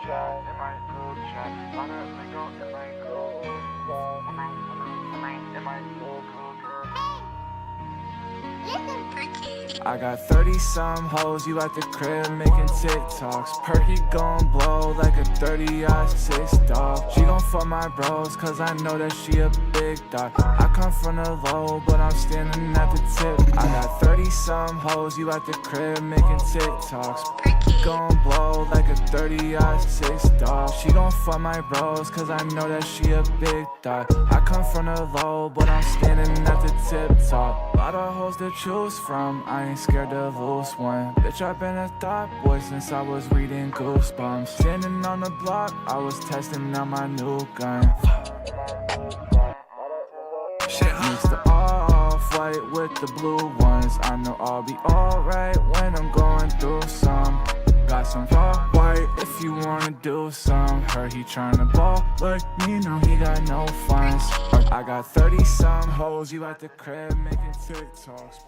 I got 30-some hoes, you at the crib making TikToks. Perky gon' blow like a 30-6 dog. She gon' fuck my bros, cause I know that she a big dog. I come from the low, but I'm standing at the tip. I got 30-some hoes, you at the crib making TikToks. Perky gon' blow like a 30-6 dog. She gon' fuck my bros, cause I know that she a big dog. I come from the low, but I'm standing at the tip top. Lot of hoes to choose from, I ain't scared to lose one. Bitch, I've been a thought boy since I was reading Goosebumps. Standing on the block, I was testing out my new gun. Mix the off-white with the blue ones. I know I'll be alright when I'm going through some. Got some raw white if you wanna do some. Heard he tryna ball like me, now he got no funds. I got 30-some hoes, you at the crib making TikToks.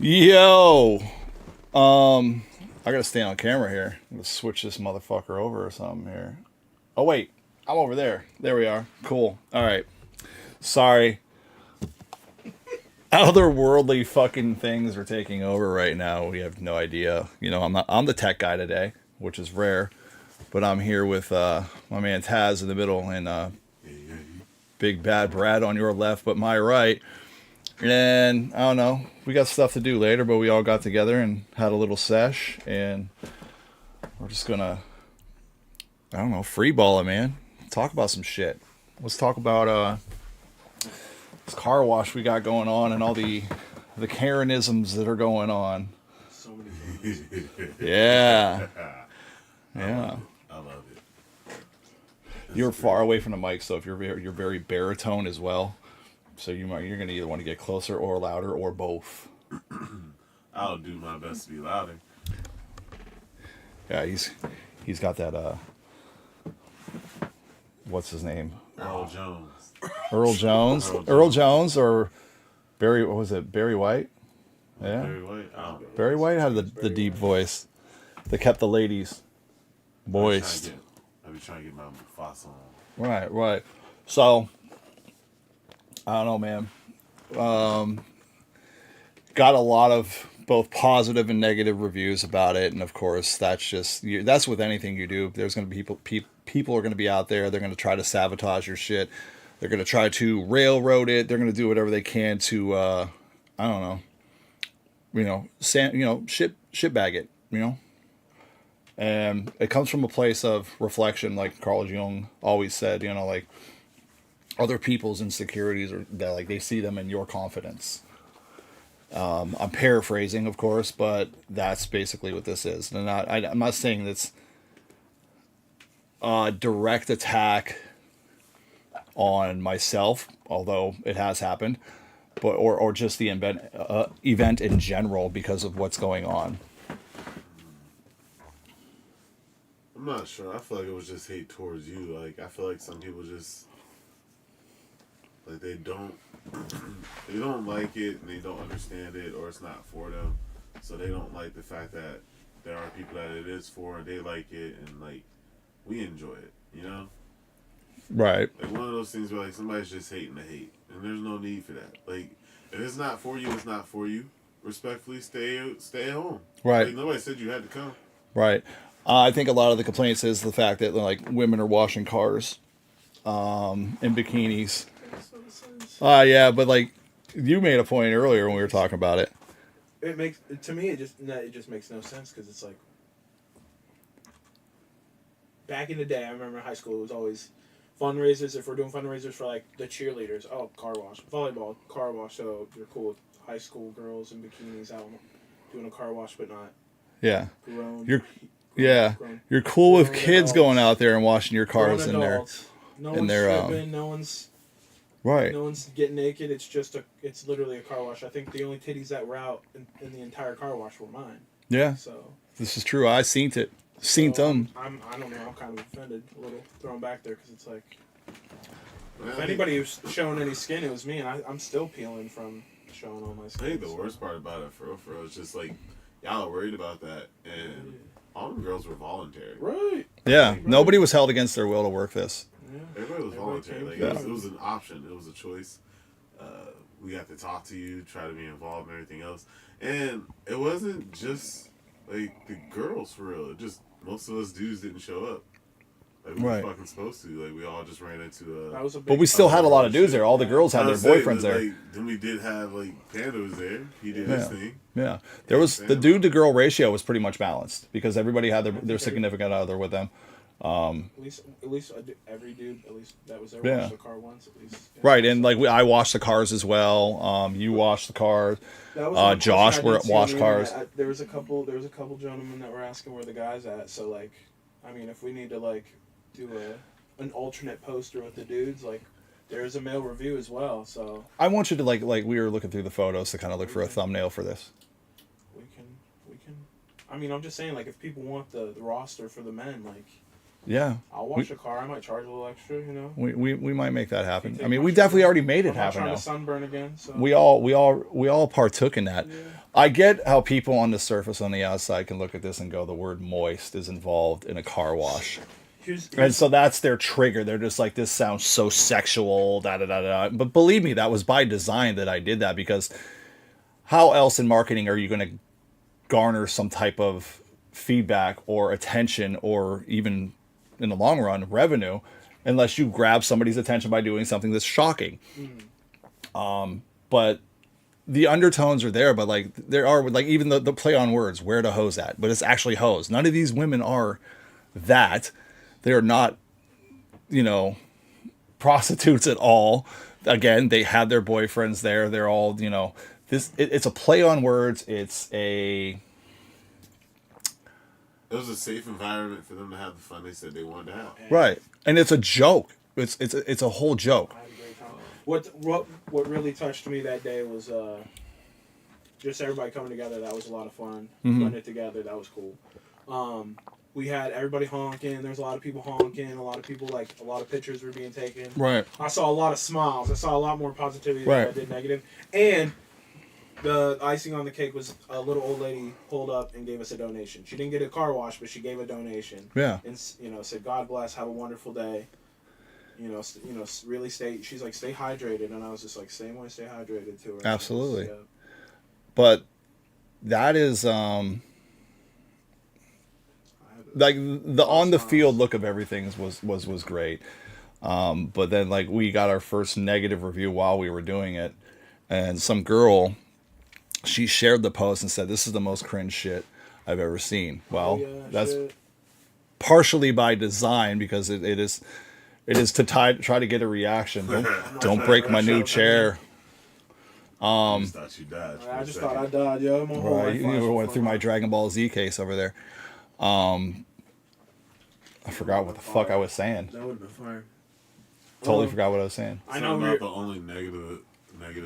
Yo, I gotta stay on camera here. I'm gonna switch this motherfucker over or something here. Oh wait, I'm over there. There we are. Cool. All right. Sorry. Otherworldly fucking things are taking over right now. We have no idea. You know, I'm the tech guy today, which is rare, but I'm here with my man Taz in the middle and Big Bad Brad on your left, but my right. And I don't know, we got stuff to do later, but we all got together and had a little sesh, and we're just gonna, I don't know, freeball it, man. Talk about some shit. Let's talk about this car wash we got going on and all the Karenisms that are going on. So many things. Yeah. Yeah. I love it. You're far away from the mic, so if you're very baritone as well. So you're gonna either want to get closer or louder or both. I'll do my best to be louder. Yeah, he's got that what's his name? Earl Jones. Earl Jones. Earl Jones or Barry, what was it? Barry White? Yeah. Barry White. Barry White had the deep voice that kept the ladies moist. I be trying to get my Mufasa on. Right. So I don't know, man. Got a lot of both positive and negative reviews about it, and of course, that's with anything you do. There's going to be people are going to be out there. They're going to try to sabotage your shit. They're going to try to railroad it. They're going to do whatever they can to, I don't know, shit bag it, you know. And it comes from a place of reflection, like Carl Jung always said, you know, like other people's insecurities are that like they see them in your confidence. I'm paraphrasing, of course, but that's basically what this is. And I'm not saying that's a direct attack on myself, although it has happened, but or just the event in general because of what's going on. I'm not sure. I feel like it was just hate towards you. Like, I feel like some people just, like, they don't like it and they don't understand it, or it's not for them. So they don't like the fact that there are people that it is for, they like it, and, like, we enjoy it, you know? Right. Like, one of those things where, like, somebody's just hating the hate, and there's no need for that. Like, if it's not for you, it's not for you. Respectfully, stay at home. Right. Like, nobody said you had to come. Right. I think a lot of the complaints is the fact that like women are washing cars, in bikinis. Yeah, but like you made a point earlier when we were talking about it. It makes it just makes no sense because it's like back in the day. I remember in high school it was always fundraisers. If we're doing fundraisers for like the cheerleaders, car wash, volleyball, car wash. So you're cool with high school girls in bikinis out doing a car wash, but not grown. You're cool with kids going out there and washing your cars in there. No one's stripping. No one's right. No one's getting naked. It's literally a car wash. I think the only titties that were out in the entire car wash were mine. Yeah. So this is true. I seen it. Seen them. I don't know. I'm kind of offended a little, thrown back there because it's like if anybody was showing any skin, it was me, and I'm still peeling from showing all my skin. I think the worst part about it, for real, is just like y'all are worried about that, and all the girls were voluntary. Right. Yeah, nobody was held against their will to work this. Yeah. Everybody was voluntary. Like it was an option. It was a choice. We got to talk to you, try to be involved, and everything else. And it wasn't just like the girls for real. It just most of us dudes didn't show up. Like we were Right. fucking supposed to. Like we all just ran into That was a big But we still had a lot of dudes there. All the girls had their boyfriends there. Like, then we did have like Panda was there. He did his thing. Yeah, there was the dude to girl ratio was pretty much balanced because everybody had their significant other with them. At least every dude, at least that was there, Yeah. washed the car once at least. Yeah. Right, and like I washed the cars as well. You washed the cars. That was one Josh question I did see on washed the cars. internet. There was a couple gentlemen that were asking where the guys at. So like, I mean, if we need to like do an alternate poster with the dudes, like there's a male review as well. So I want you to like we were looking through the photos to kind of look for a thumbnail for this. we can. I mean, I'm just saying, like, if people want the roster for the men, like, Yeah, I'll wash a car. I might charge a little extra, you know. we might make that happen. Take I mean, my we shit. definitely already made it I'm not happen trying now. to sunburn again. So We all partook in that. Yeah. I get how people on the surface on the outside can look at this and go, the word moist is involved in a car wash. And so that's their trigger. They're just like, this sounds so sexual, da da da da. But believe me, that was by design that I did that, because how else in marketing are you going to garner some type of feedback or attention or even in the long run revenue unless you grab somebody's attention by doing something that's shocking? But the undertones are there, but like there are like even the play on words, where to hose at, but it's actually hose. None of these women are that. They are not, prostitutes at all. Again, they had their boyfriends there. They're all, it's a play on words. It was a safe environment for them to have the fun they said they wanted to have. right, and it's a joke. It's a whole joke. I had a great time. What really touched me that day was just everybody coming together. That was a lot of fun. Putting it together, that was cool. We had everybody honking. There's a lot of people honking. A lot of people, like, a lot of pictures were being taken. Right. I saw a lot of smiles. I saw a lot more positivity than Right. I did negative. And the icing on the cake was a little old lady pulled up and gave us a donation. She didn't get a car wash, but she gave a donation. Yeah. And said, "God bless. Have a wonderful day." Really stay. She's like, "Stay hydrated," and I was just like, "Same way, stay hydrated too." Right? Absolutely. Yeah. But that is like the on the field look of everything was great. But then like we got our first negative review while we were doing it, and some girl, she shared the post and said, "This is the most cringe shit I've ever seen." Well, that's partially by design, because it is to try to get a reaction. Don't break my new chair. I just thought you died. I just thought I died, yo. My whole Right, life you flashed went before through my my- Dragon Ball Z case over there. I forgot what the fuck I was saying. That would have been fire. Totally forgot what I was saying. I know not we're. the only negative.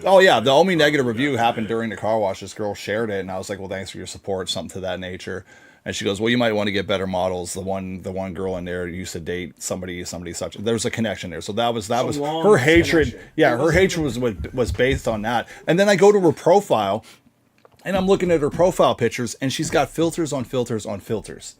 Oh yeah, the only negative review happened during the car wash. This girl shared it, and I was like, "Well, thanks for your support," something to that nature. And she goes, "Well, you might want to get better models. The one girl in there used to date somebody such." There's a connection there, so that was long her hatred. connection. Yeah, It her wasn't hatred was based on that. And then I go to her profile, and I'm looking at her profile pictures, and she's got filters on filters on filters.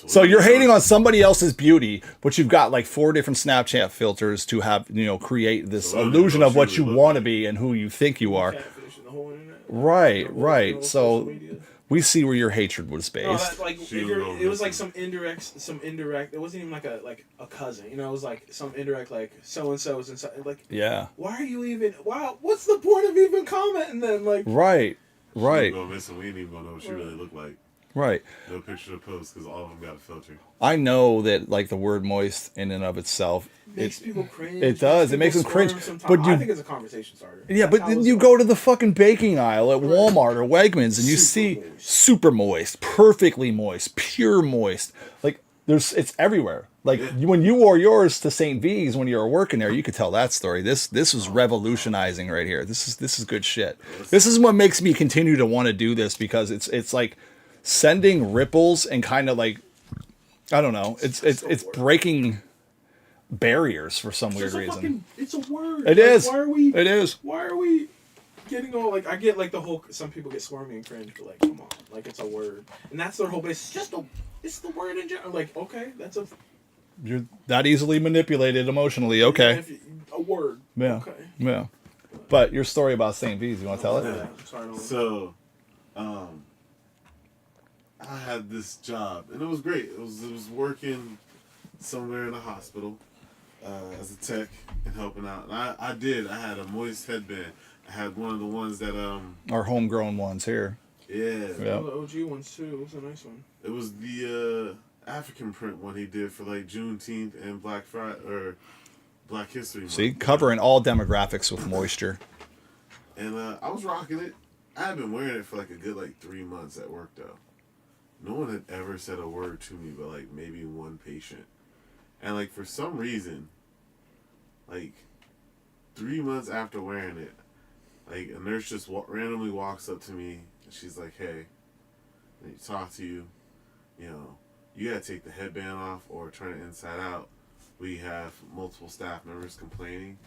So you're hating on somebody else's beauty, but you've got like 4 different Snapchat filters to have, create this So illusion of what you look want to like. be and who you think you are. Catfish and the whole internet. Right, The whole right. social So media. we see where your hatred was No, based. that, like She if was you're, going it was like missing. some indirect. It wasn't even like a cousin. It was like some indirect, like so and so's and so. Like, Yeah. why are you even? Wow, what's the point of even commenting then? Like, Right, right, Go missing. We ain't even gonna know what she really looked like. right. No picture to post because all of them got a filter. I know that like the word moist in and of itself, makes people cringe. it does. It makes them people cringe. squirm sometimes. But you- I think it's a conversation starter. yeah, That's but how then it's you like. go to the fucking baking aisle at Walmart or Wegmans and you see Super moist. super moist, perfectly moist, pure moist. Like it's everywhere. Like when you wore yours to St. V's when you were working there, you could tell that story. This was revolutionizing right here. This is good shit. This is what makes me continue to want to do this, because it's like sending ripples and kind of like, I don't know. It's breaking barriers for some weird It's a reason. fucking. It's a word. It is. Why are we? It is. Why are we? getting all like I get like the whole. Some people get squirmy and cringe, but like, come on, like it's a word, and that's their whole base. It's the word in general. Like, okay, that's a. You're that easily manipulated emotionally. Okay. A word. Yeah. Okay. Yeah. But your story about St. V's, you want to tell it? Yeah, I'm sorry. So, I had this job, and it was great. It was working somewhere in a hospital as a tech and helping out. And I had a moist headband. I had one of the ones that Our homegrown ones here. yeah. Yeah. One of the OG ones too. It was a nice one. It was the African print one he did for like Juneteenth and Black Friday or Black History Month. See, covering all demographics with moisture. And I was rocking it. I had been wearing it for like a good 3 months at work though. No one had ever said a word to me but like maybe one patient. And like for some reason, like 3 months after wearing it, like a nurse just randomly walks up to me and she's like, "Hey, I need to talk to you. You know, you gotta take the headband off or turn it inside out. We have multiple staff members complaining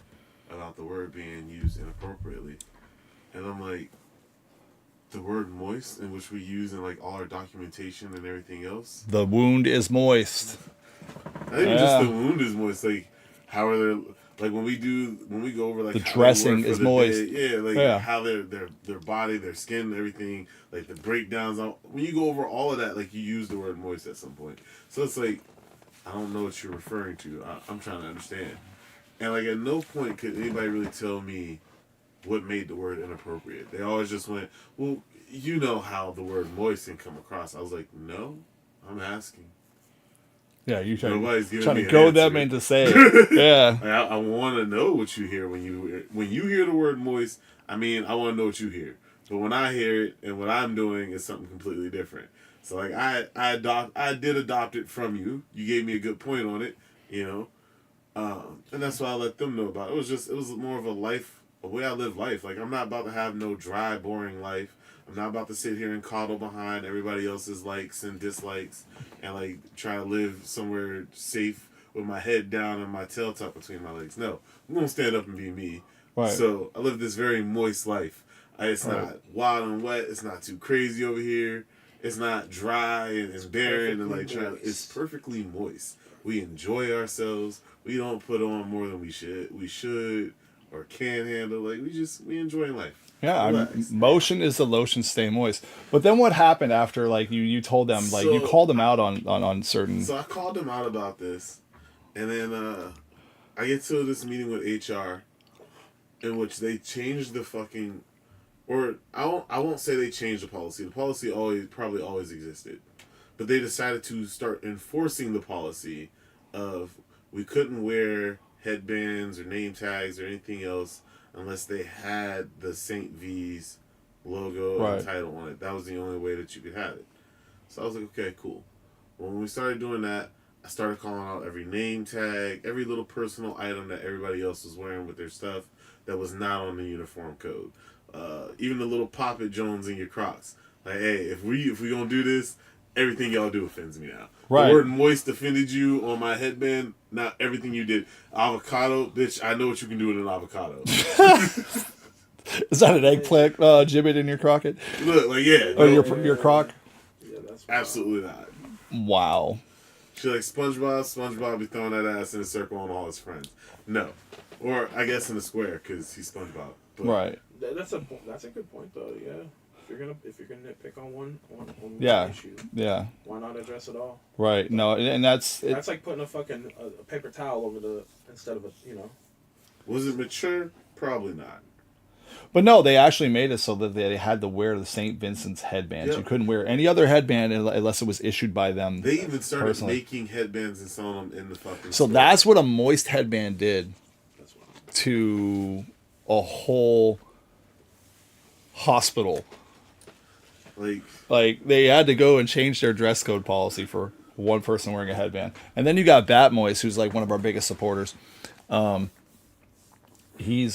about the word being used inappropriately." And I'm like, the word moist, in which we use in like all our documentation and everything else. The wound is moist. Not even just the wound is moist. Like, how are they? Like when we go over like The how they dressing work for is the moist. day, yeah, like Yeah. how their body, their skin, everything, like the breakdowns. When you go over all of that, like you use the word moist at some point. So it's like, I don't know what you're referring to. I'm trying to understand. And like at no point could anybody really tell me what made the word inappropriate. They always just went, well, you know how the word moist can come across. I was like, no, I'm asking. Yeah, you Nobody's trying giving me to an goad answer. them into saying it. Yeah. Like, I want to know what you hear when you hear the word moist. I mean, I want to know what you hear. But when I hear it and what I'm doing is something completely different. So like I did adopt it from you. You gave me a good point on it, you know, and that's why I let them know about it. It was more of a way I live life. Like I'm not about to have no dry, boring life. I'm not about to sit here and coddle behind everybody else's likes and dislikes and like try to live somewhere safe with my head down and my tail tucked between my legs. No, I'm gonna stand up and be me. Right. So I live this very moist life. It's not wild and wet. It's not too crazy over here. It's not dry and barren and like trying. It's perfectly moist. We enjoy ourselves. We don't put on more than we should or can handle. Like we enjoy life. Yeah, Relax. motion is the lotion, stay moist. But then what happened after, like, you told them, like, you So- called them out on certain... So I called them out about this, and then I get to this meeting with HR, in which they changed the fucking, or I won't say they changed the policy. The policy probably always existed, but they decided to start enforcing the policy of we couldn't wear headbands or name tags or anything else unless they had the St. V's logo Right. and title on it. That was the only way that you could have it. So I was like, okay, cool. Well, when we started doing that, I started calling out every name tag, every little personal item that everybody else was wearing with their stuff that was not on the uniform code. Even the little Pop It Jones in your Crocs. Like, hey, if we gonna do this, everything y'all do offends me now. Right. The word moist offended you on my headband. Not everything you did. Avocado, bitch, I know what you can do with an avocado. Is that an eggplant gibbet in your crocket? Look, like, yeah. Or no, your crock? Yeah, that's absolutely not. Wow. She like SpongeBob be throwing that ass in a circle on all his friends. No. Or, I guess in a square, because he's SpongeBob. But Right. That's a good point though. Yeah, if you're gonna nitpick on one Yeah. issue, Yeah. why not address it all? Right. No, and that's... That's like putting a fucking a paper towel over instead of was it mature? Probably not. But no, they actually made it so that they had to wear the St. Vincent's headbands. Yep. You couldn't wear any other headband unless it was issued by them. They even started personally. making headbands and selling them in the fucking So store. that's what a moist headband did That's what. to a whole hospital. Like they had to go and change their dress code policy for one person wearing a headband. And then you got Bat Moist, who's like one of our biggest supporters. He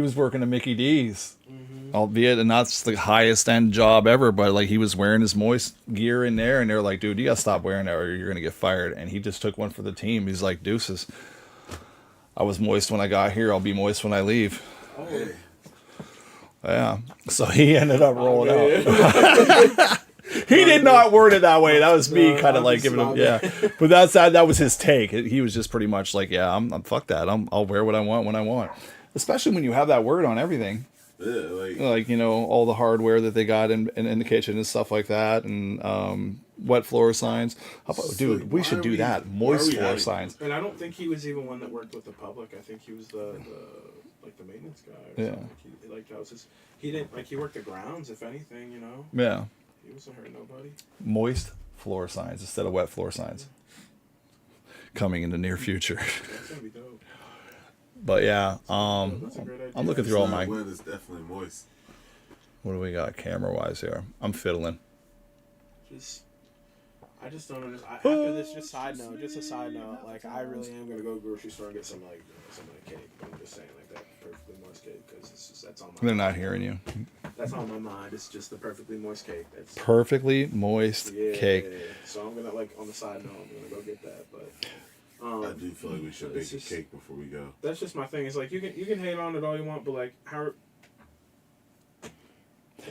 was working at Mickey D's, albeit and that's the highest end job ever, but like he was wearing his moist gear in there, and they're like, dude, you gotta stop wearing that or you're gonna get fired. And he just took one for the team. He's like, deuces, I was moist when I got here, I'll be moist when I leave. Oh, Hey, Yeah. So he ended up rolling out. out. He did not word it that way. That was me No, kind of I'm like just giving him, not yeah. But that was his take. He was just pretty much like, yeah, I'm fuck that. I'll wear what I want when I want. Especially when you have that word on everything. Yeah, Like, you know, all the hardware that they got in the kitchen and stuff like that, and wet floor signs. How about, dude, we should do that. Moist floor signs. And I don't think he was even one that worked with the public. I think he was the maintenance guy. Or something. Like that was his. He didn't like he worked the grounds. If anything, you know. Yeah. He wasn't hurting nobody. Moist floor signs instead of wet floor signs. Coming in the near future. That's gonna be dope. But yeah, That's a great idea. I'm looking it's through all not my. wet, it's definitely moist. What do we got camera wise here? I'm fiddling. I just don't understand. After this, just a side note. Like, I really am gonna go to the grocery store and get some some cake. I'm just saying, like that perfectly moist cake, because that's on my. They're not hearing you. That's on my mind. It's just the perfectly moist cake. That's Perfectly moist cake. Yeah. So I'm gonna on the side note, I'm gonna go get that. But I do feel like we should bake a just- cake before we go. that's just my thing. It's like you can hate on it all you want, but like how.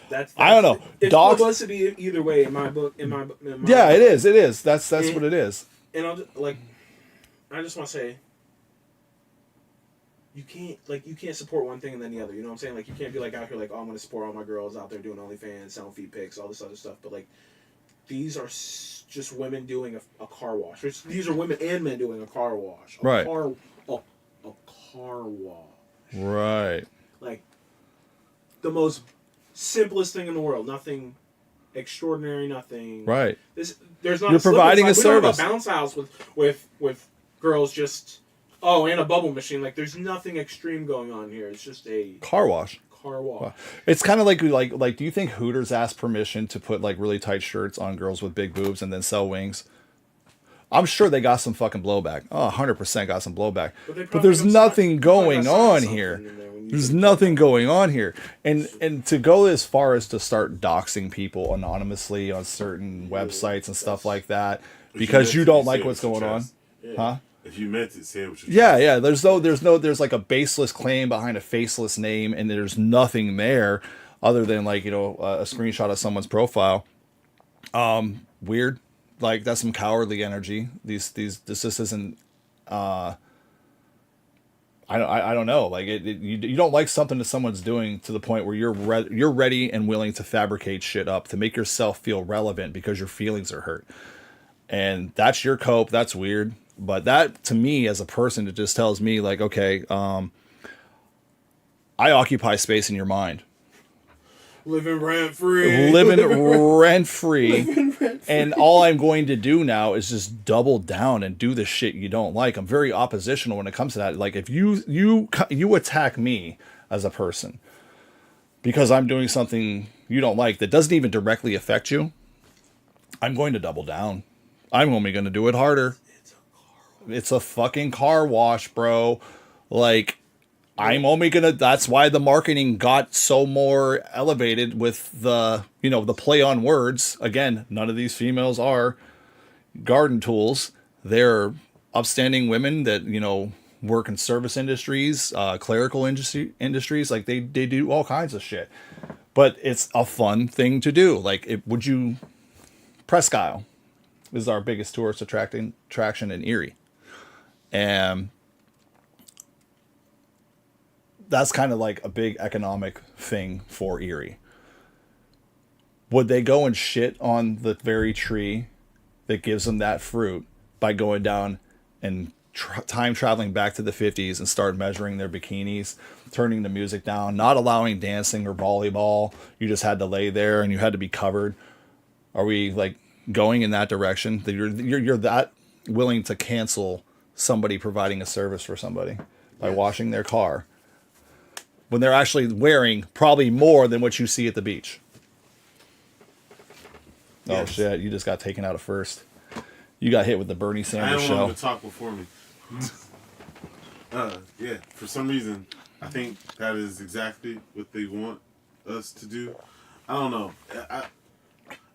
That's I don't know. It's Dogs- publicity either way in my book. In my Yeah, it is. It is. That's And- what it is. And I'll just, I just want to say, you can't support one thing and then the other. You know what I'm saying? Like, you can't be like out here like, oh, I'm gonna support all my girls out there doing OnlyFans, selling feet pics, all this other stuff. But like, these are just women doing a car wash. These are women and men doing a car wash. A Right. A car wash. Right. Like, the most simplest thing in the world. Nothing extraordinary. Nothing. Right. There's not. You're providing a we don't have service. a bounce house with girls just. Oh, and a bubble machine. Like, there's nothing extreme going on here. It's just a Car wash. car wash. It's kind of like. Do you think Hooters asked permission to put like really tight shirts on girls with big boobs and then sell wings? I'm sure they got some fucking blowback. Oh, 100% got some blowback. But there's nothing going on here. There's nothing going on here. And to go as far as to start doxing people anonymously on certain websites and stuff like that because you don't like what's going on. Huh? If you meant it, say it with your Yeah, chest. yeah. There's like a baseless claim behind a faceless name, and there's nothing there other than like, you know, a screenshot of someone's profile. Weird. Like, that's some cowardly energy. This just isn't. I don't know. Like you don't like something that someone's doing to the point where you're ready and willing to fabricate shit up to make yourself feel relevant because your feelings are hurt, and that's your cope. That's weird. But that, to me, as a person, it just tells me, like, okay, I occupy space in your mind. Living rent free. Living rent free. And all I'm going to do now is just double down and do the shit you don't like. I'm very oppositional when it comes to that. Like, if you attack me as a person because I'm doing something you don't like that doesn't even directly affect you, I'm going to double down. I'm only going to do it harder. It's a fucking car wash, bro. Like, I'm only gonna. That's why the marketing got so more elevated with the, you know, the play on words. Again, none of these females are garden tools. They're upstanding women that, you know, work in service industries, clerical industries. Like, they do all kinds of shit. But it's a fun thing to do. Like, would you? Presque Isle is our biggest tourist attraction in Erie. And that's kind of like a big economic thing for Erie. Would they go and shit on the very tree that gives them that fruit by going down and time traveling back to the 50s and start measuring their bikinis, turning the music down, not allowing dancing or volleyball? You just had to lay there and you had to be covered. Are we like going in that direction? That you're that willing to cancel somebody providing a service for somebody by washing their car when they're actually wearing probably more than what you see at the beach? Oh shit, you just got taken out of first. You got hit with the Bernie I Sanders don't show. want to talk before me. Yeah, for some reason, I think that is exactly what they want us to do. I don't know.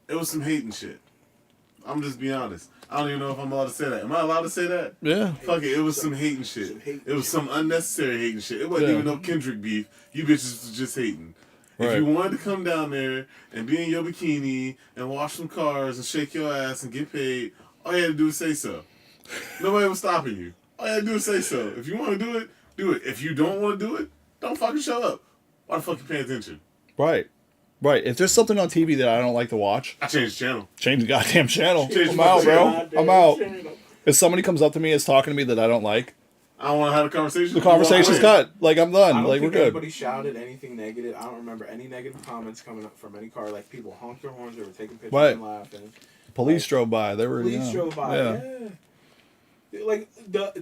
It was some hating shit. I'm just being honest. I don't even know if I'm allowed to say that. Am I allowed to say that? Yeah. Fuck it. It was some hating shit. It was some unnecessary hating shit. It wasn't even no Kendrick beef. You bitches was just hating. If you wanted to come down there and be in your bikini and wash some cars and shake your ass and get paid, all you had to do is say so. Nobody was stopping you. All you had to do is say so. If you want to do it, do it. If you don't want to do it, don't fucking show up. Why the fuck you paying attention? Right. Right. If there's something on TV that I don't like to watch, I changed the channel. change the goddamn channel. Change I'm the out, bro. channel. I'm out. If somebody comes up to me and is talking to me that I don't like, I don't want to have a conversation. the conversation's cut. Like, I'm done. I don't Like, we're think good. anybody shouted anything negative. I don't remember any negative comments coming up from any car. Like, people honked their horns, they were taking pictures Right. and laughing. Police drove by. They were. Police drove by. Yeah. Like the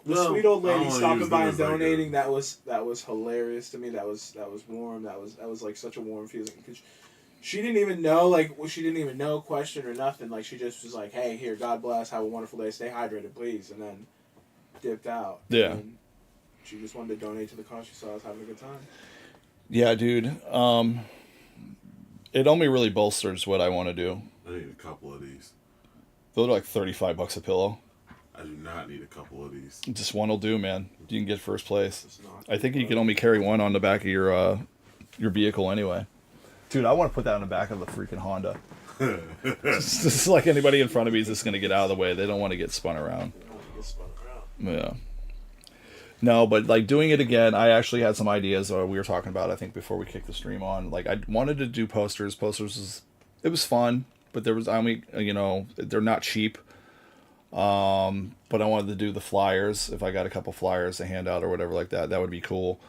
No, sweet old I don't lady wanna stopping use by them and as, like, donating. That was hilarious to me. That was warm. That was like such a warm feeling because she didn't even know question or nothing. Like she just was like, hey, here, God bless, have a wonderful day, stay hydrated, please, and then dipped out. Yeah. And she just wanted to donate to the cause. She saw us having a good time. Yeah, dude. It only really bolsters what I want to do. I need a couple of these. Those are like $35 a pillow. I do not need a couple of these. Just one will do, man. You can get first place. It's not. I think you can only carry one on the back of your vehicle anyway. Dude, I want to put that on the back of the freaking Honda. Just like anybody in front of me is just going to get out of the way. They don't want to get spun around. You don't want to get spun around. Yeah. No, but like doing it again, I actually had some ideas we were talking about, I think, before we kicked the stream on. Like, I wanted to do posters. It was fun, but there was, they're not cheap. But I wanted to do the flyers. If I got a couple flyers to hand out or whatever like that, that would be cool.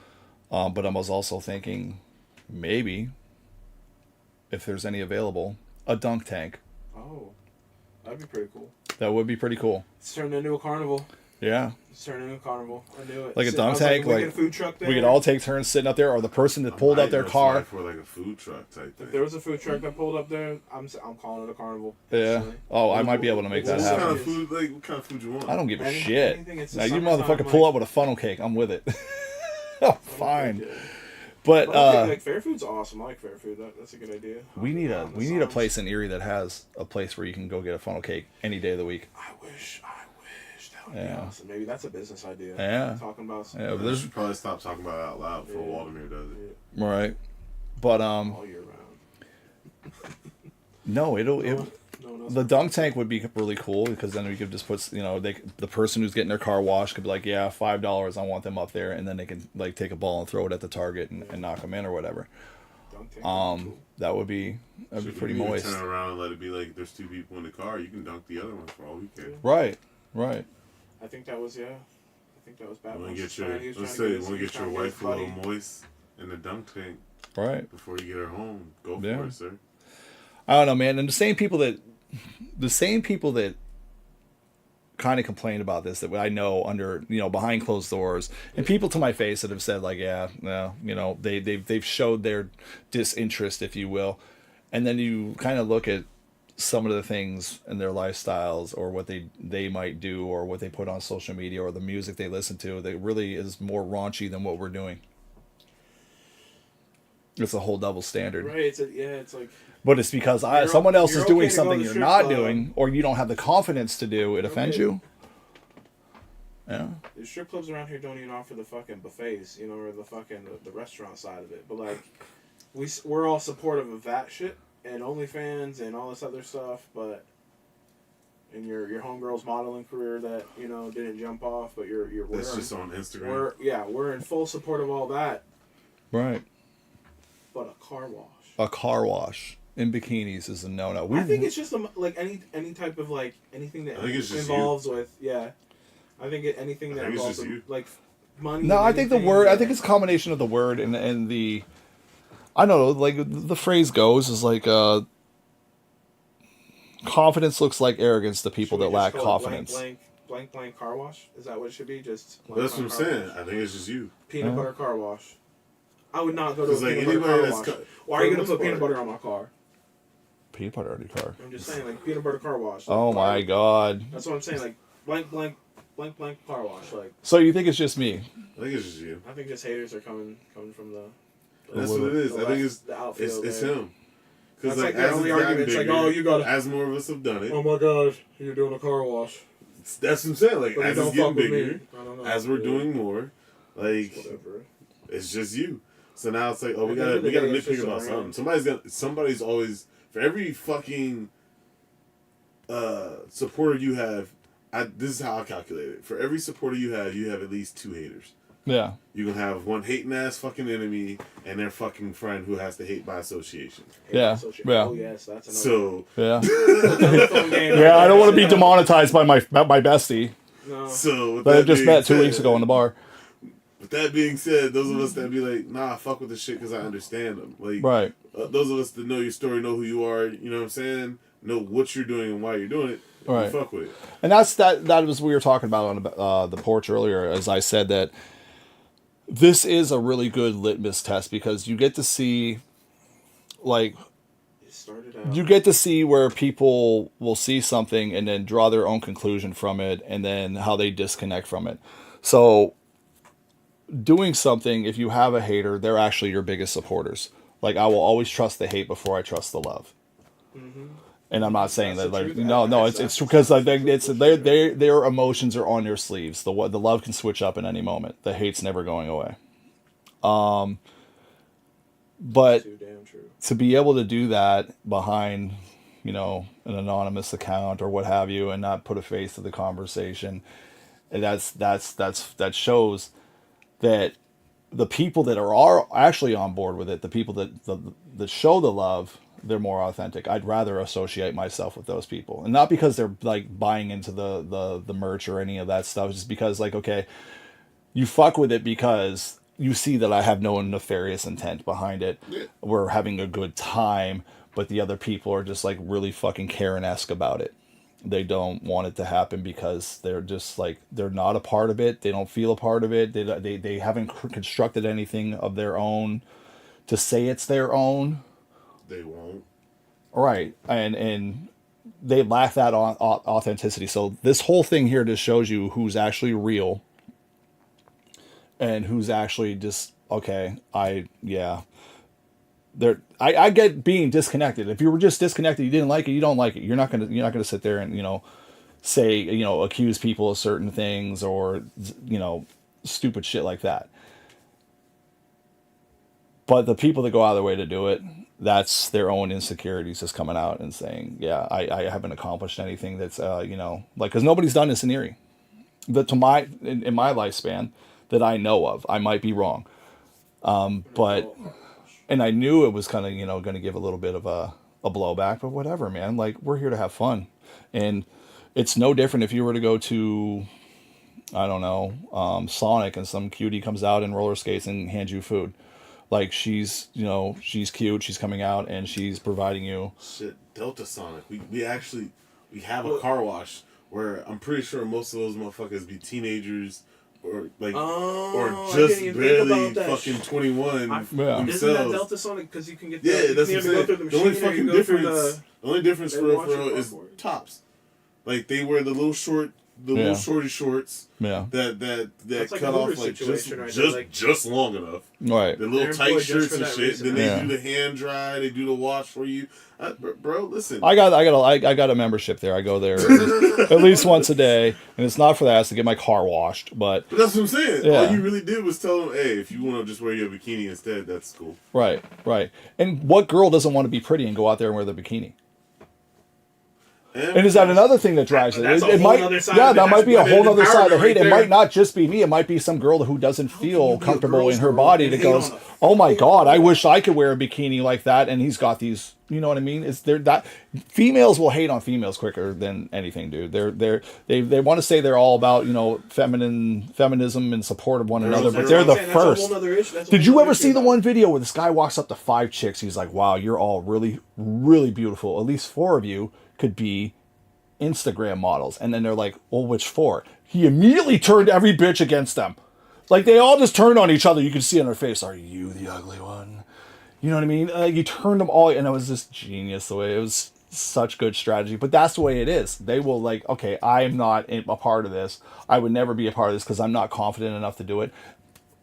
But I was also thinking maybe, if there's any available, a dunk tank. Oh, that'd be pretty cool. That would be pretty cool. It's turned into a carnival. Yeah. It's turned into a carnival. I knew it. Like a I dunk was tank, we like, get a food truck there. We could all take turns sitting up there, or the person that pulled up their car. For like a food truck type thing. If there was a food truck that pulled up there, I'm calling it a carnival. Yeah. personally. Oh, I might be able to make that What kind happen. of food? Like what kind of food you want? I don't give a Anything- shit. anything, it's Now, the you summertime, motherfucker pull like- up with a funnel cake. I'm with it. I'm fine. Yeah. But like fair food's awesome. I like fair food. That's a good idea. we need a place in Erie that has a place where you can go get a funnel cake any day of the week. I wish that would Yeah. be awesome. Maybe that's a business idea. Yeah. Talking about Yeah, but I there's should probably stop talking about it out loud before Yeah. Waldemar does it. right. But all year round. no, No one else. the dunk tank would be really cool because then we could just put, the person who's getting their car washed could be like, yeah, $5, I want them up there, and then they can like take a ball and throw it at the target and knock them in or whatever. Dunk tank would be cool. That'd be So if pretty you moist. Turn around and let it be like there's two people in the car. You can dunk the other one for all we care. Right. I think that was bad. Want to He was get trying your to let's get say his- want to he was get your trying to wife his a little buddy. moist in the dunk tank Right. before you get her home. Go Yeah. for it, sir. I don't know, man. And the same people that kind of complain about this that I know under, behind closed doors, and people to my face that have said like, yeah, no, they've showed their disinterest, if you will. And then you kind of look at some of the things in their lifestyles or what they might do or what they put on social media or the music they listen to that really is more raunchy than what we're doing. It's a whole double standard. Right. It's like. But it's because You're someone else you're is doing okay to go to something the you're strip not club. doing, or you don't have the confidence to do. It offends Okay. you. Yeah. The strip clubs around here don't even offer the fucking buffets, or the fucking the restaurant side of it. But like, we're all supportive of that shit and OnlyFans and all this other stuff. But in your homegirl's modeling career that didn't jump off, but That's just on Instagram. we're in full support of all that. Right. But a car wash. A car wash in bikinis is a no-no. I think it's just like any type of like anything that I think it's just involves with I think anything that I think it's involves just you. like money. No, and I think the anything word. I that- think it's a combination of the word and the. I don't know. Like the phrase goes is like, confidence looks like arrogance to people Should we that lack just call it confidence. Blank car wash. Is that what it should be? Just Well, that's what I'm blank car saying. wash? I think it's just you. Peanut butter car wash. I would not go to a 'Cause, like, peanut butter anybody car that's wash. co- Why are you for gonna the put most peanut part- butter on my car? Peanut butter on your car. I'm just saying, like peanut butter car wash. Oh Like, my god. That's what I'm saying. Like blank car wash. Like So you think it's just me? I think it's just you. I think just haters are coming from the. That's what it is. the I think left- the outfield it's there. him. Because That's like the as only it's gotten argument. It's like, bigger, oh, you gotta- as more of us have done it. Oh my gosh, you're doing a car wash. That's what I'm saying. Like But you as don't it's getting fuck with me. bigger, I don't know. as we're Yeah. doing more, like Whatever. it's just you. So now it's like, oh, we At the end gotta of the day, it's nitpick just about around. something. Somebody's always, for every fucking supporter you have. This is how I calculate it. For every supporter you have at least 2 haters. Yeah. You can have one hating ass fucking enemy and their fucking friend who has to hate by association. Yeah. Yeah. Oh yes, that's another. So Yeah. Telephone game. Yeah, I don't want to be demonetized by my bestie No. with that I that just being met 2 said- weeks ago in the bar. With that being said, those of us that be like, nah, fuck with this shit because I understand them. Like, Right. Those of us that know your story, know who you are, you know what I'm saying? Know what you're doing and why you're doing it. Right. You fuck with it. And that was what we were talking about on the porch earlier, as I said that this is a really good litmus test because you get to see, like, It started out. you get to see where people will see something and then draw their own conclusion from it and then how they disconnect from it. So doing something, if you have a hater, they're actually your biggest supporters. Like, I will always trust the hate before I trust the love. And I'm not saying That's that, the like, truth. no, it's That's because like the it's their emotions are on their sleeves. The love can switch up at any moment. The hate's never going away. But Too damn true. to be able to do that behind, an anonymous account or what have you, and not put a face to the conversation, and that shows that the people that are actually on board with it, the people that show the love, they're more authentic. I'd rather associate myself with those people, and not because they're like buying into the merch or any of that stuff. Just because, like, okay, you fuck with it because you see that I have no nefarious intent behind it. Yeah. We're having a good time, but the other people are just like really fucking Karen-esque about it. They don't want it to happen because they're just like, they're not a part of it. They don't feel a part of it. They haven't constructed anything of their own to say it's their own. They won't. Right. And they lack that authenticity. So this whole thing here just shows you who's actually real and who's actually just, okay, I get being disconnected. If you were just disconnected, you didn't like it, you don't like it. You're not gonna sit there and, say, accuse people of certain things or, stupid shit like that. But the people that go out of their way to do it, that's their own insecurities just coming out and saying, yeah, I haven't accomplished anything that's, because nobody's done this in Erie. That in my lifespan that I know of. I might be wrong. But, and I knew it was kind of, going to give a little bit of a blowback, but whatever, man. Like, we're here to have fun. And it's no different if you were to go to, I don't know, Sonic, and some cutie comes out in roller skates and hands you food. Like, she's cute, she's coming out, and she's providing you. Shit, Delta Sonic. We have a car wash where I'm pretty sure most of those motherfuckers be teenagers or like or I just didn't even think barely about that. fucking 21 Yeah. Isn't that themselves. Delta Sonic? Because you can get Yeah, you that's can what either I'm go through saying. the The only machine or you fucking go through difference, the only difference they for real, watch for your real is cardboard. tops. Like, they wear the little Yeah. shorty shorts Yeah. that That's like cut a off Hoover like situation right there, like- just long enough. Right. The little They're tight employed just shirts for and that shit. reason. Then they Yeah. do the hand dry. They do the wash for you. Bro, listen. I got a membership there. I go there at least once a day, and it's not for that. It's to get my car washed. But But that's what I'm saying. Yeah. All you really did was tell them, hey, if you want to just wear your bikini instead, that's cool. right. And what girl doesn't want to be pretty and go out there and wear the bikini? And is that another thing that drives it? That's a It whole might, other side yeah, of it. that might That's be a women whole other side of empowerment hate. right It there. might not just be me. It might be some girl who doesn't feel you be a comfortable girl's in her girl body and that hate goes, on a "Oh my God, I wish I could wear a bikini like that." And he's got these, you know what I mean? It's there that females will hate on females quicker than anything, dude. They want to say they're all about, feminism and support of one another, but they're the That's a whole first. nother issue. That's a Did whole you nother ever issue see the about one video where this guy walks up to 5 chicks? He's like, "Wow, you're all really, really beautiful. At least 4 of you could be Instagram models." And then they're like, "Well, which 4?" He immediately turned every bitch against them. Like, they all just turned on each other. You could see on their face, "Are you the ugly one?" You know what I mean? You turned them all, and it was just genius the way it was. Such good strategy, but that's the way it is. They will, like, okay, I am not a part of this. I would never be a part of this because I'm not confident enough to do it.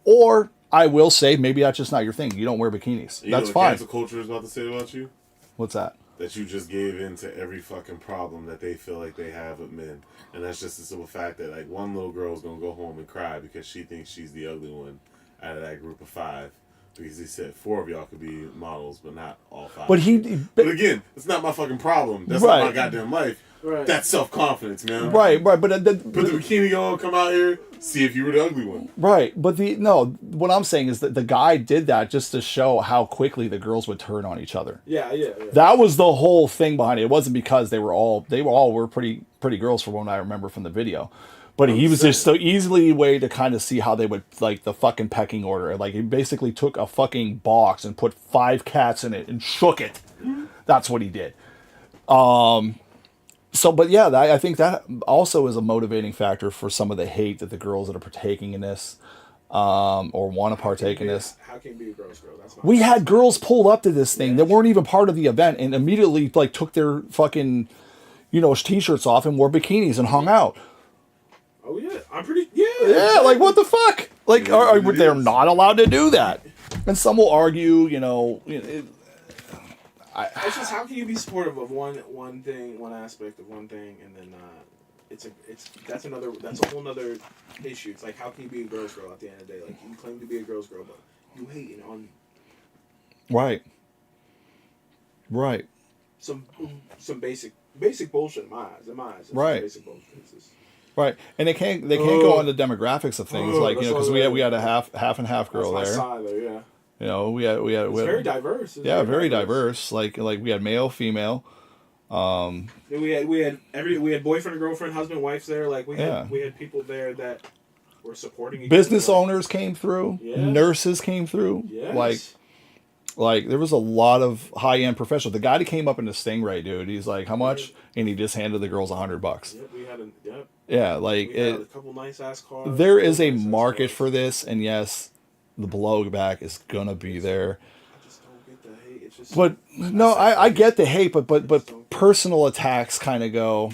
Or I will say, maybe that's just not your thing. You don't wear bikinis. You know That's what fine. cancel culture is about to say about you? What's that? That you just gave in to every fucking problem that they feel like they have with men. And that's just the simple fact that, like, one little girl's gonna go home and cry because she thinks she's the ugly one out of that group of 5. Because he said 4 of y'all could be models, but not all 5. But But again, it's not my fucking problem. That's Right. not my goddamn life. Right. That's self-confidence, man. right, but Put the bikini on, come out here, see if you were the ugly one. right, but what I'm saying is that the guy did that just to show how quickly the girls would turn on each other. Yeah. That was the whole thing behind it. It wasn't because they were pretty girls from what I remember from the video. But he was just so easily a way to kind of see how they would, like, the fucking pecking order. Like, he basically took a fucking box and put 5 cats in it and shook it. That's what he did. So, but yeah, I think that also is a motivating factor for some of the hate that the girls that are partaking in this, or want to partake in this. How can you be a girl's girl? That's We had girls pull up to this thing that weren't even part of the event and immediately, like, took their fucking, t-shirts off and wore bikinis and hung out. Oh yeah, I'm pretty. Yeah. Yeah, exactly. like, what the fuck? Like, they're not allowed to do that. And some will argue, It's just how can you be supportive of one thing, one aspect of one thing, and then that's a whole nother issue. It's like how can you be a girl's girl at the end of the day? Like you claim to be a girl's girl, but you hating on Right. some basic bullshit in my eyes. It's Right. Basic bullshit. It's just, Right, and they can't go on the demographics of things, like, that's because all we had a half and half girl that's there. my side there, yeah. We had It's very diverse. It's yeah, very diverse. Like we had male, female. We had boyfriend and girlfriend, husband, wives there. Like we had people there that were supporting each Business other. owners came through. Yeah. Nurses came through. Yes. Like there was a lot of high end professionals. The guy that came up in the Stingray, dude, he's like, "How much?" And he just handed the girls $100. Yep, we had Yeah, like we had a couple nice ass cars. there is a market for this, and yes, the blowback is gonna be there. I just don't get the hate. It's just But no, I get the hate, but personal attacks kind of go.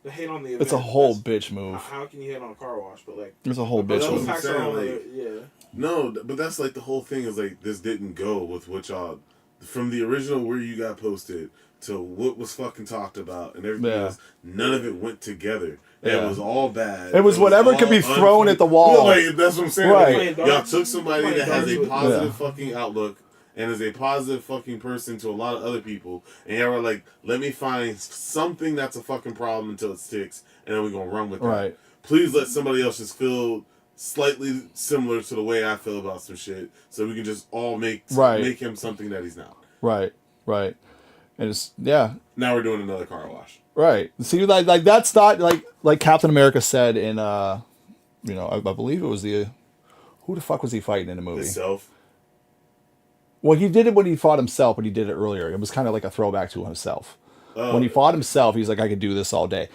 the hate on the event. It's a whole that's- bitch move. How can you hate on a car wash? But like, It's a whole But bitch that was move. what I'm saying, all like- other- yeah. No, but that's like the whole thing is like this didn't go with what y'all from the original where you got posted to what was fucking talked about and everything Yeah. else. None of it went together. Yeah. It was all bad. It was whatever all could be thrown at the wall. Yeah, like, that's what I'm saying. Right. Like, y'all took somebody that has a Yeah. positive fucking outlook and is a positive fucking person to a lot of other people, and y'all were like, let me find something that's a fucking problem until it sticks, and then we're gonna run with that. Right. Please let somebody else just feel slightly similar to the way I feel about some shit, so we can just all make him something that he's not. Right. And it's Now we're doing another car wash. Right. See, like that's not like Captain America said in I believe it was who the fuck was he fighting in the movie? Himself. Well, he did it when he fought himself, but he did it earlier. It was kind of like a throwback to himself. When he fought himself, he's like, I could do this all day.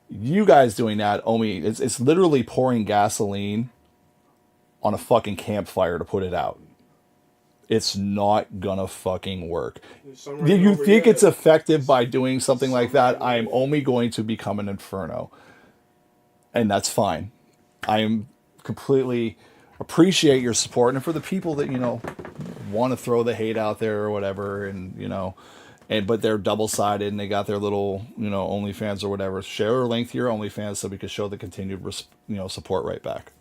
You guys doing that, Omi, it's literally pouring gasoline on a fucking campfire to put it out. It's not gonna fucking work. You think it's effective by doing something like that? I am only going to become an inferno. And that's fine. I am completely appreciate your support. And for the people that, want to throw the hate out there or whatever, but they're double-sided and they got their little, OnlyFans or whatever, share a link to your OnlyFans so we can show the continued, support right back.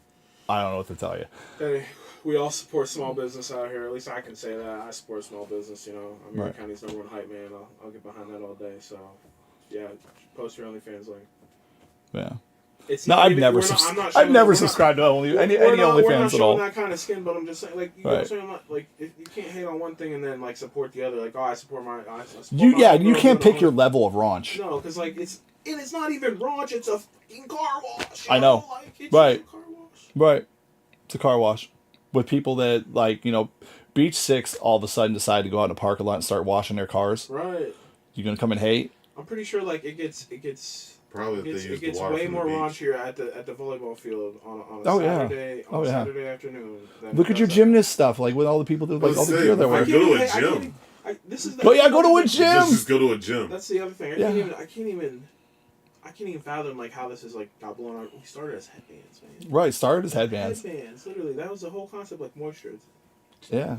I don't know what to tell you. Hey, we all support small business out here. At least I can say that. I support small business, I'm your Right. county's #1 hype man. I'll get behind that all day. So, yeah, post your OnlyFans link. Yeah. It's No, not I've even- never, we're not- I'm not I've showing- never we're not- subscribed to any we're not OnlyFans at showing all. that kind of skin, but I'm just saying, like, you know Right. what I'm saying? I'm not, like, if you can't hate on one thing and then, like, support the other. Like, I support my... I support You my you girl can't doing pick your all- level of raunch. No, because, like, it's not even raunch. It's a fucking car wash. I know. Like, it's Right. just a car wash. Right. It's a car wash. With people that, Beach Six all of a sudden decide to go out in the parking lot and start washing their cars. Right. You gonna come and hate? I'm pretty sure, like, it gets Probably if they use it the gets water way from more the beach. raunchier at the volleyball field on a Oh, yeah. Saturday Oh, yeah. Saturday afternoon. than Look it at your does gymnast stuff, like with all the people that all the gear they I wear. can't- Go to a I can't gym. even- this is the, Go to a gym. Just go to a gym. That's the other thing. Yeah. I can't even fathom like how this is like got blown out. We started as headbands, man. Right, started as headbands. Headbands, literally. That was the whole concept, like moisture. Yeah.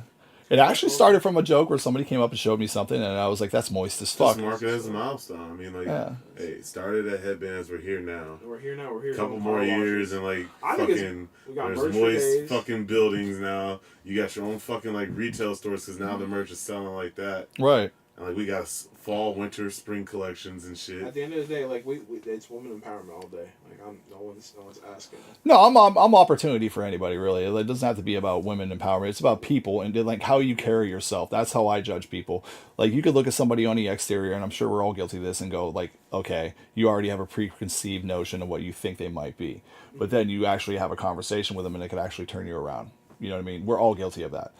It actually started from a joke where somebody came up and showed me something, and I was like, "That's moist as fuck." Just mark it as a milestone. I mean, like, Yeah. hey, started at headbands. We're here now. We're here now. We're here. Couple doing more car years washes. and like I think fucking we got there's merch for moist days. fucking buildings now. You got your own fucking like retail stores because now the merch is selling like that. Right. And like we got fall, winter, spring collections and At shit. the end of the day, like we it's woman empowerment all day. Like no one's asking. No, I'm opportunity for anybody really. It doesn't have to be about women empowerment. It's about people and like how you carry yourself. That's how I judge people. Like you could look at somebody on the exterior, and I'm sure we're all guilty of this, and go like, okay, you already have a preconceived notion of what you think they might be, but then you actually have a conversation with them, and it could actually turn you around. You know what I mean? We're all guilty of that.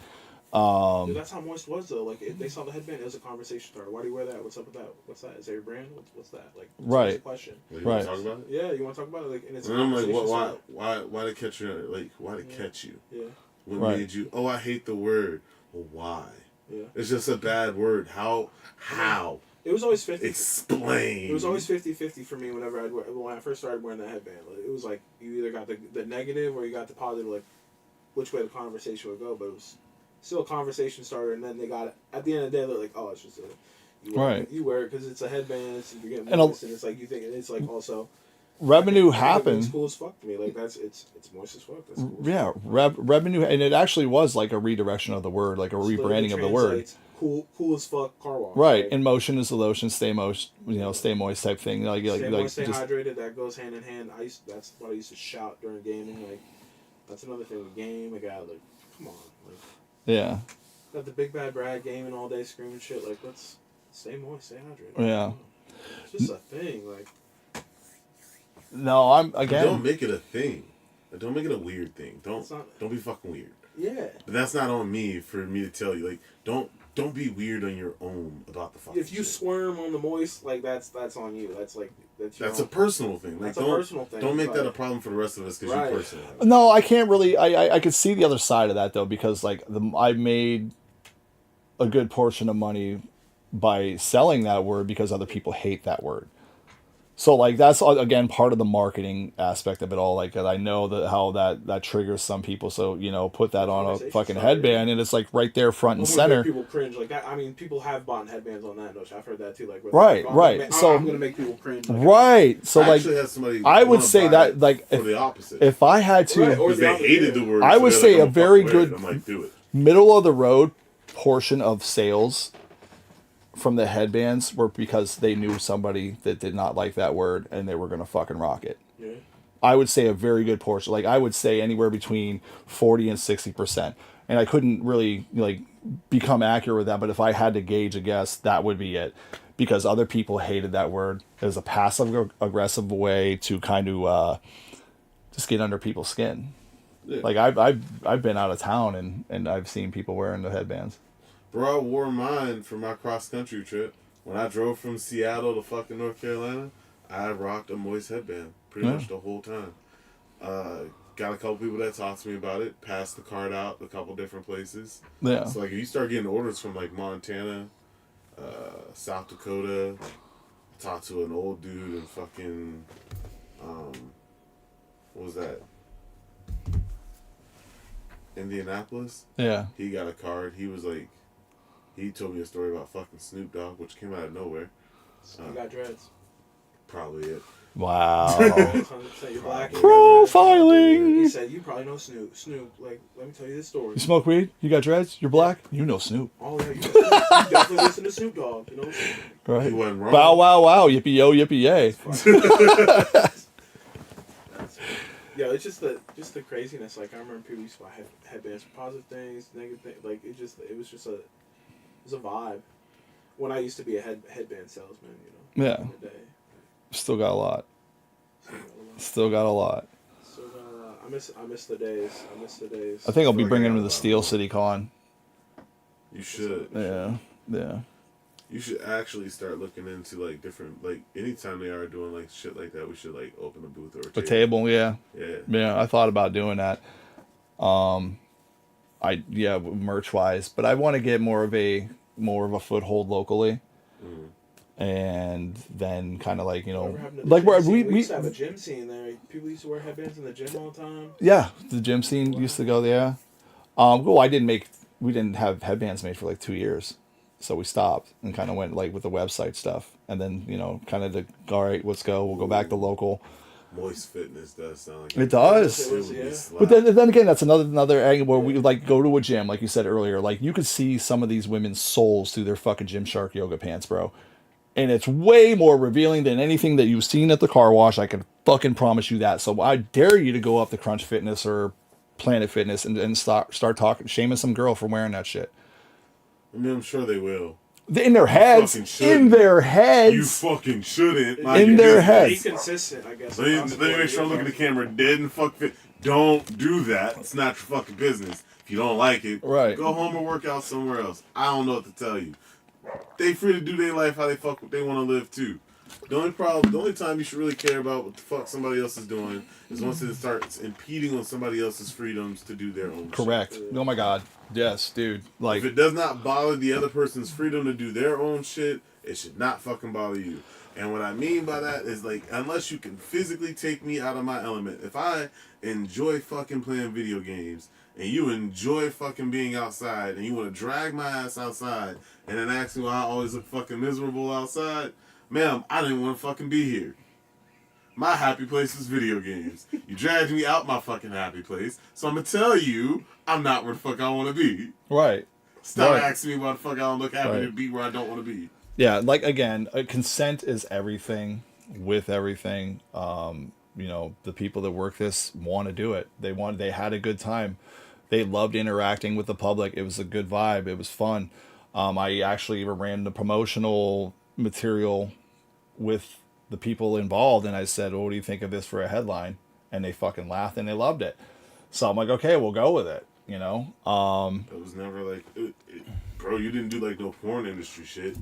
Dude, that's how moist was though. Like if they saw the headband, it was a conversation starter. Why do you wear that? What's up with that? What's that? Is that your brand? What's that? Like Right. The question. Like, Right. You wanna talk about it? Yeah, you want to talk about it? Like and it's a And I'm like, conversation why, starter. why to catch you? Like, why to catch you? Yeah, What Right. made you? Oh, I hate the word. Well, why? yeah. It's just a bad word. How? It was always 50. Explain. It was always 50-50 for me whenever when I first started wearing that headband. Like, it was like you either got the negative or you got the positive, like which way the conversation would go. But it was still a conversation starter. And then they got it at the end of the day. They're like, oh, it's just you wear it because it's a headband. You're getting And moist, and it's like you think it's like also Revenue it's happened. cool as fuck to me. Like it's moist as fuck. That's cool. Yeah, revenue, and it actually was like a redirection of the word, like a Slowly rebranding of the word. translates cool as fuck car wash. Right, Like, in motion is the lotion, stay moist, stay moist type thing. Like stay moist, stay just hydrated. That goes hand in hand. That's what I used to shout during gaming. Like that's another thing with game. Like come on. Like yeah, got the big bad Brad gaming all day, screaming shit. Like let's stay moist, stay hydrated. yeah. It's just a thing. Like No, I'm Don't again. make it a thing. Don't make it a weird thing. It's not- Don't be fucking weird. yeah. But that's not on me for me to tell you. Like don't be weird on your own about the fucking If you shit. squirm on the moist, like that's on you. That's your That's a own- personal thing. Like That's a don't personal thing, don't make that a like- problem for the rest of us because Right. you personally have it. No, I can't really. I could see the other side of that though, because like I made a good portion of money by selling that word because other people hate that word. So like that's again part of the marketing aspect of it all. Like I know how that triggers some people. So put that on a Conversation fucking starter. headband, and it's like right there front and I'm gonna make center. people cringe like that. I mean, people have bought headbands on that notion. I've heard that too. Like, Right, I'm right. Gonna So- I'm gonna make people cringe. Like, Right. So I like actually had somebody I would wanna say buy that, it like, for the opposite. if I had to Right, or because they opposite, hated yeah. the word. I so would they're say like, a "Oh, very fuck, wear it." good- I'm like, do it. middle of the road portion of sales from the headbands were because they knew somebody that did not like that word and they were gonna fucking rock it. yeah. I would say a very good portion. Like I would say anywhere between 40 and 60%. And I couldn't really like become accurate with that, but if I had to gauge a guess, that would be it. Because other people hated that word as a passive aggressive way to kind of just get under people's skin. Yeah. Like I've been out of town and I've seen people wearing the headbands. Bro, I wore mine for my cross country trip. When I drove from Seattle to fucking North Carolina, I rocked a moist headband pretty Yeah. much the whole time. Got a couple people that talked to me about it. Passed the card out a couple different places. Yeah. So like, if you start getting orders from like Montana, South Dakota, talked to an old dude in fucking, what was that? Indianapolis. Yeah. He got a card. He was like, he told me a story about fucking Snoop Dogg, which came out of nowhere. You got dreads. Probably it. Wow. 100% you're black. and you got dreads. He Profiling. said, you probably know Snoop. Snoop, like, let me tell you this story. You smoke weed? You got dreads? You're black? You know Snoop. Oh, yeah, you definitely listen to Snoop Dogg. You know what I'm saying? Right? He wasn't wrong. Bow wow wow, yippee yo, yippee yay. Yeah, it's just the craziness. Like I remember people used to buy headbands for positive things, negative things. Like it was a vibe. When I used to be a headband salesman, Yeah. in the day. Still got a lot. So, got a lot. Still got a lot. I miss the days. I think I'll be Still bringing got him a to the lot. Steel City Con. You should. Yeah. Yeah. You should actually start looking into like different, like anytime they are doing like shit like that, we should like open a booth or A table, yeah. Yeah. Yeah, I thought about doing that. Merch wise, but I want to get more of a foothold locally, and then kind of like like where we we used to have a gym scene there. People used to wear headbands in the gym all the time. yeah, the gym scene used to go there. Well, I didn't make we didn't have headbands made for like 2 years. So we stopped and kind of went like with the website stuff. And then, kind of all right, let's go. We'll go back to local. Moist Fitness does sound like It does. It would be Yeah. slap. But then again, that's another angle where we like go to a gym, like you said earlier. Like you could see some of these women's souls through their fucking Gymshark yoga pants, bro. And it's way more revealing than anything that you've seen at the car wash. I can fucking promise you that. So I dare you to go up to Crunch Fitness or Planet Fitness and start talking, shaming some girl for wearing that shit. I mean, I'm sure they will. In their heads. fucking shouldn't. In their heads. You fucking shouldn't. In their heads. Be consistent, I guess. Let me make sure I'm looking at the camera dead and fuck fit. Don't do that. It's not your fucking business. If you don't like it, Right. go home or work out somewhere else. I don't know what to tell you. They free to do their life how they fuck what they want to live too. The only time you should really care about what the fuck somebody else is doing is once it starts impeding on somebody else's freedoms to do their own shit. Correct. Oh my God. Yes, dude. Like, If it does not bother the other person's freedom to do their own shit, it should not fucking bother you. And what I mean by that is, like, unless you can physically take me out of my element. If I enjoy fucking playing video games and you enjoy fucking being outside and you want to drag my ass outside and then ask me why I always look fucking miserable outside, ma'am, I didn't want to fucking be here. My happy place is video games. You dragged me out my fucking happy place, so I'm gonna tell you I'm not where the fuck I want to be. right. Stop Right. asking me why the fuck I don't look happy Right. to be where I don't want to be. Yeah, like again, consent is everything with everything. The people that work this want to do it. They had a good time. They loved interacting with the public. It was a good vibe. It was fun. I actually even ran the promotional material with the people involved, and I said, well, what do you think of this for a headline? And they fucking laughed and they loved it. So I'm like, okay, we'll go with it. It was never like, bro, you didn't do like no porn industry shit.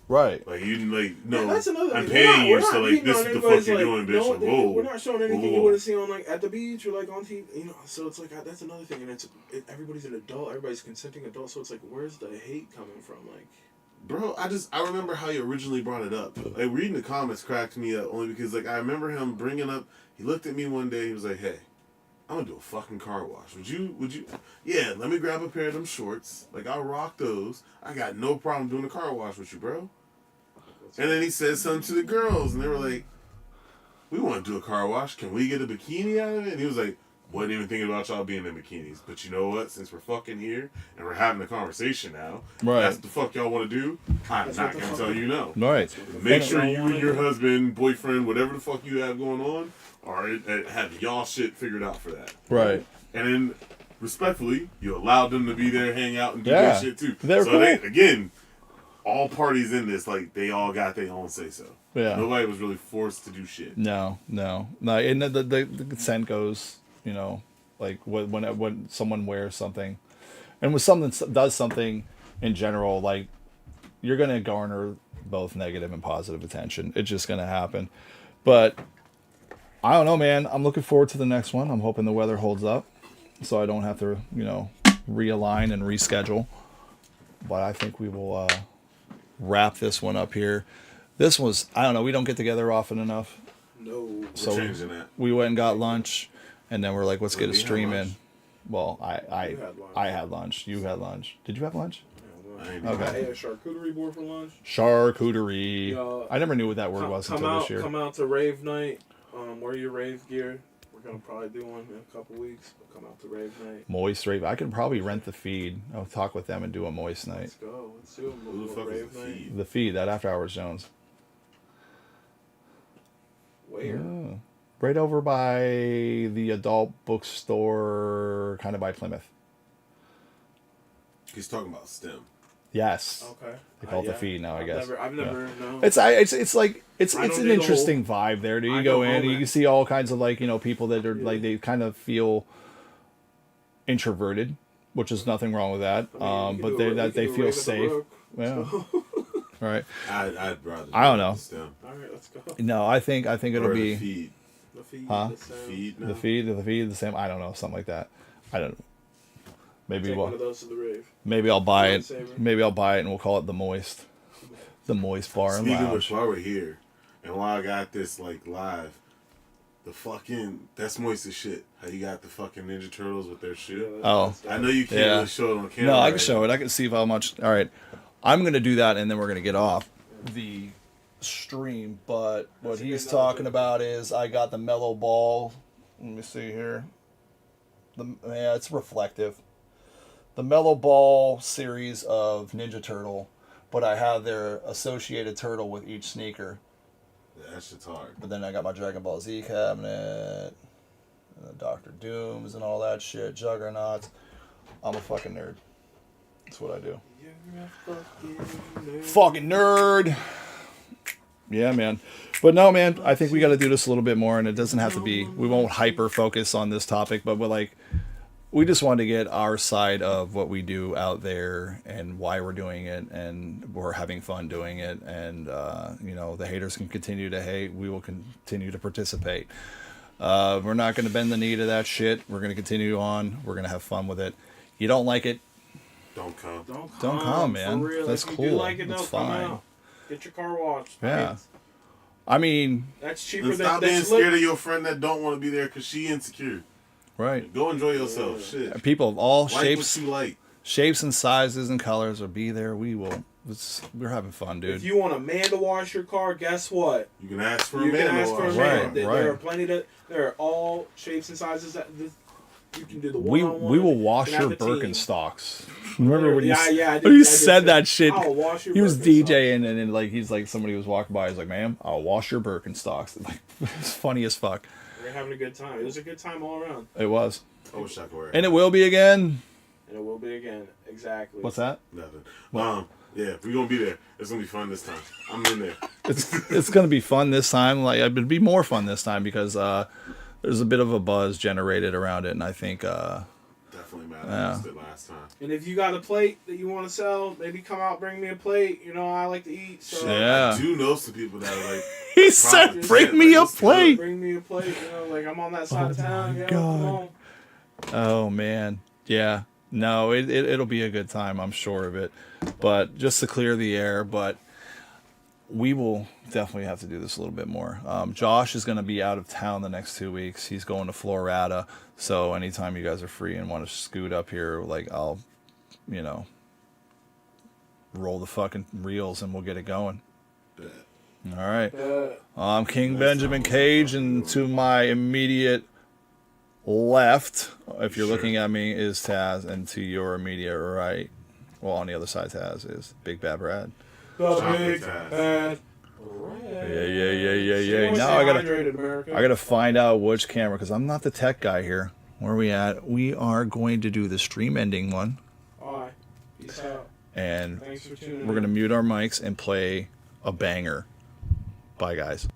Right. Like you didn't like no. That's another I'm thing. paying We're you, not so like beating this on is the fuck anybody's, you're like, doing, bitch. no, Like, whoa. we're not showing anything Whoa. you wouldn't see on like at the beach or like on TV. So it's like that's another thing, and everybody's an adult, everybody's consenting adult. So it's like, where's the hate coming from? Like, Bro, I remember how you originally brought it up. Like reading the comments cracked me up only because like I remember him bringing up. He looked at me one day. He was like, "Hey, I'm gonna do a fucking car wash. Would you? Yeah, let me grab a pair of them shorts. Like I'll rock those. I got no problem doing a car wash with you, bro." And then he said something to the girls, and they were like, "We want to do a car wash. Can we get a bikini out of it?" And he was like, "Wasn't even thinking about y'all being in bikinis. But you know what? Since we're fucking here and we're having a conversation now, Right. that's what the fuck y'all want to do. I'm That's not what the gonna fuck- tell you no. Right. Make sure you and your husband, boyfriend, whatever the fuck you have going on, have y'all shit figured out for that. Right. And then, respectfully, you allowed them to be there, hang out, and do Yeah. their shit too. They're so cool. again, all parties in this, like they all got their own say so. Yeah. Nobody was really forced to do shit. No. And the consent goes, like when someone wears something, and when someone does something in general, like you're gonna garner both negative and positive attention. It's just gonna happen. But I don't know, man. I'm looking forward to the next one. I'm hoping the weather holds up, so I don't have to, realign and reschedule. But I think we will wrap this one up here. This was, I don't know, we don't get together often enough. no. We're So changing that. we went and got lunch, and then we're like, let's get a we had stream lunch. in. Well, You had lunch. I had lunch. You had lunch. Did you have lunch? I ain't Okay. I ate a charcuterie board for lunch. Charcuterie. Yeah. I never knew what that word was until this year. Come out to rave night. Wear your rave gear. We're gonna probably do one in a couple weeks. But come out to rave night. Moist rave. I could probably rent the feed. I'll talk with them and do a moist night. Let's go. Let's do a Who the little fuck is rave the night. feed? The feed, that After Hours Jones. Where? Yeah. Right over by the adult bookstore, kind of by Plymouth. He's talking about STEM. Yes. Okay. They call it the Yeah. feed now, I guess. I've never known. It's like it's I don't an dig a interesting vibe there. Do you I go don't in know, and you man. can see all kinds of people that are Yeah. like they kind of feel introverted, which is nothing wrong with that. I mean, we But could they do a- that we they could do a feel rave at the safe. Rook. Yeah. Right. I'd rather. I don't know. STEM. All right, let's go. No, I think it'll Or be the feed. The feed. Huh? The sound. Feed. No? the feed, the same. I don't know, something like that. I don't know. Maybe Take one of we'll, those to the rave. maybe I'll buy it. Lightsaber. Maybe I'll buy it and we'll call it the Moist Bar and Speaking of which, Lounge. while we're here, and while I got this like live, The fucking that's moist shit. How you got the fucking Ninja Turtles with their shit? Oh. I know you can't Yeah. really show it on camera. No, I can right show now. it. I can see how much. All right, I'm gonna do that, and then we're gonna get off the stream. But what That's a he's good talking analogy. about is I got the mellow ball. Let me see here. Yeah, it's reflective. The mellow ball series of Ninja Turtle, but I have their associated turtle with each sneaker. Yeah, that shit's hard. But then I got my Dragon Ball Z cabinet, and the Doctor Dooms and all that shit, Juggernauts. I'm a fucking nerd. That's what I do. You're a fucking nerd. Fucking nerd. Yeah, man. But no, man, I think we got to do this a little bit more, and it doesn't have to be. We won't hyper focus on this topic, but we're like, we just want to get our side of what we do out there and why we're doing it, and we're having fun doing it. And you know, the haters can continue to hate. We will continue to participate. We're not going to bend the knee to that shit. We're going to continue on. We're going to have fun with it. You don't like it? Don't come. Don't come, man. For real. That's if you cool. do like it, That's though, come fine. out. Get your car washed. Yeah. I mean, That's cheaper And than stop being that's scared of your friend that don't want to be there because she insecure. right. Go enjoy yourself. Shit. People of all Like shapes, what you like. shapes and sizes and colors will be there. We will. We're having fun, dude. If you want a man to wash your car, guess what? You can ask for You a man. can ask to for a wash. man. Right, There right. are plenty to. There are all shapes and sizes that you can do the we one-on-one. we will wash You can your have the team. Birkenstocks. Remember when you I when you did said say, that shit? I'll wash your He was Birkenstocks. DJing and then like he's like somebody was walking by. He's like, "Ma'am, I'll wash your Birkenstocks." Like it's funny as fuck. We're having a good time. It was a good time all around, It was, I wish I could wear it. and it will be again. and it will be again. Exactly. What's that? Nothing. Yeah, we're gonna be there. It's gonna be fun this time. I'm in there. It's gonna be fun this time. Like it'd be more fun this time because there's a bit of a buzz generated around it, and I think Definitely mad Yeah. I missed it last time. And if you got a plate that you want to sell, maybe come out, bring me a plate. You know, I like to eat, so Yeah. I do know some people that are like, he said, Just "Bring said, me like, a let's do it. plate." bring me a plate. You know, like I'm on that side of town. Yeah, God. come on. Oh man, yeah. No, it'll be a good time. I'm sure of it. But just to clear the air, but we will definitely have to do this a little bit more. Josh is going to be out of town the next 2 weeks. He's going to Florida. So anytime you guys are free and want to scoot up here, like I'll, you know, roll the fucking reels and we'll get it going. that. All right. I'm King Benjamin Cage, and to my immediate left, if you're Sure. looking at me, is Taz, and to your immediate right, well, on the other side, Taz is Big Bad Brad. The Chocolate big Taz. bad. Yeah. Now I gotta find out which camera because I'm not the tech guy here. Where are we at? We are going to do the stream ending one, Bye. Peace out. and Thanks for tuning in. we're gonna mute our mics and play a banger. Bye, guys.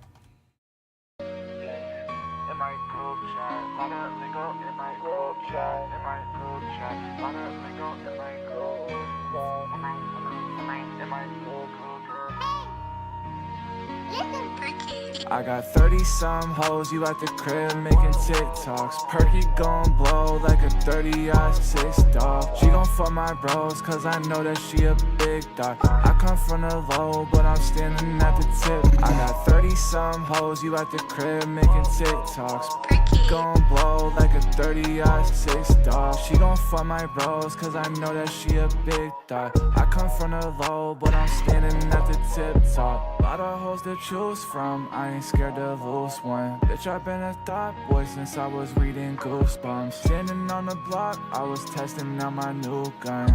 I got 30 some hoes, you at the crib making TikToks. Perky gon' blow like a 30-6 dog. She gon' fuck my bros, cause I know that she a big dog. I come from the low, but I'm standing at the tip. I got 30 some hoes, you at the crib making TikToks. Perky gon' blow like a 30-6 dog. She gon' fuck my bros, cause I know that she a big dog. I come from the low, but I'm standing at the tip top. Lot of hoes to choose from, I ain't scared to lose one. Bitch, I've been a thought boy since I was reading Goosebumps. Standing on the block, I was testing out my new gun.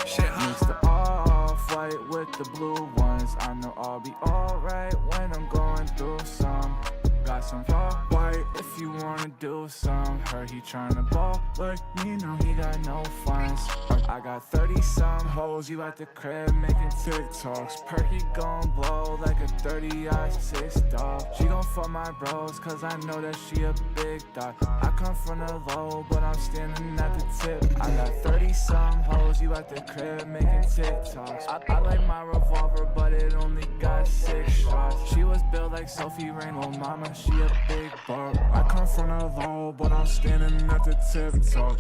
Mix the off-white with the blue ones. I know I'll be alright when I'm going through some. Got some white if you wanna do some. Heard he tryna ball like me, no he got no funds. I got 30 some hoes, you at the crib making TikToks. Perky gon' blow like a 30-6 dog. She gon' fuck my bros, cause I know that she a big dog. I come from the low, but I'm standing at the tip. I got 30 some hoes, you at the crib making TikToks. I like my revolver, but it only got 6 shots. She was built like Sophie Rainbow, mama, she a big buck. I come from the low, but I'm standing at the tip top.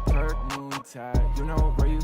Perk moon tag, you know where you